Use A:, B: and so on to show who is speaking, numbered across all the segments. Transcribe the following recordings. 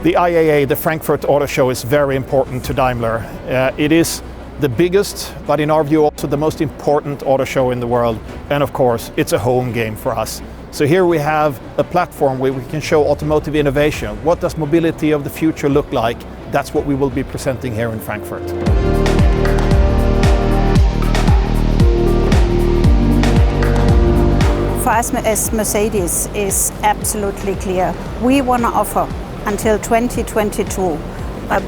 A: The IAA, the Frankfurt Auto Show, is very important to Daimler. It is the biggest, but in our view also the most important auto show in the world. And of course, it's a home game for us. So here we have a platform where we can show automotive innovation. What does mobility of the future look like? That's what we will be presenting here in Frankfurt.
B: For us as Mercedes is absolutely clear. We want to offer until 2022 a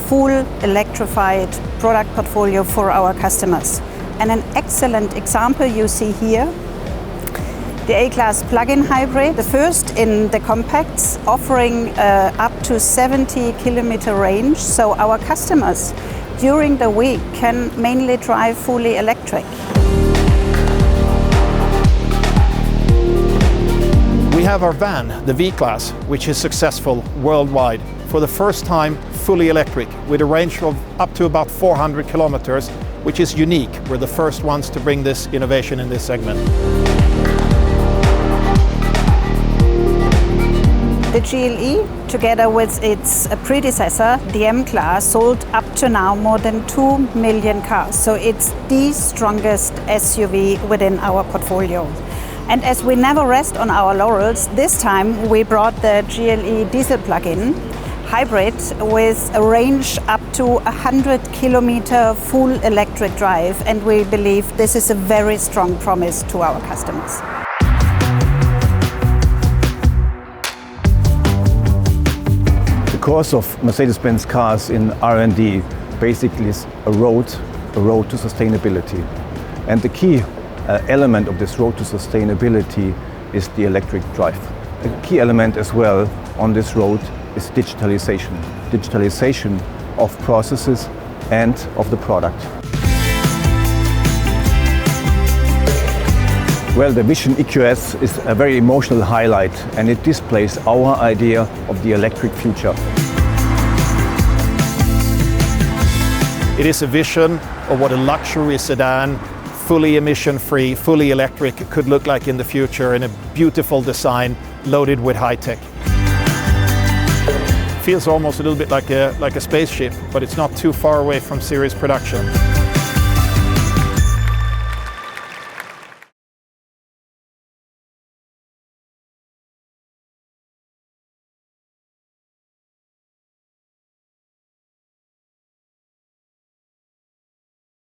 B: full electrified product portfolio for our customers. And an excellent example you see here, the A-Class plug-in hybrid, the first in the compacts, offering up to 70 kilometer range. So our customers during the week can mainly drive fully electric.
A: We have our van, the V-Class, which is successful worldwide. For the first time, fully electric, with a range of up to about 400 kilometers, which is unique. We're the first ones to bring this innovation in this segment.
B: The GLE, together with its predecessor, the M-Class, sold up to now more than 2 million cars. So it's the strongest SUV within our portfolio. And as we never rest on our laurels, this time we brought the GLE diesel plug-in hybrid with a range up to 100 kilometer full electric drive. And we believe this is a very strong promise to our customers.
C: The course of Mercedes-Benz cars in R&D basically is a road to sustainability. And the key element of this road to sustainability is the electric drive. A key element as well on this road is digitalization. Digitalization of processes and of the product. Well, the Vision EQS is a very emotional highlight, and it displays our idea of the electric future.
A: It is a vision of what a luxury sedan, fully emission-free, fully electric, could look like in the future, in a beautiful design loaded with high-tech. Feels almost a little bit like a spaceship, but it's not too far away from series production.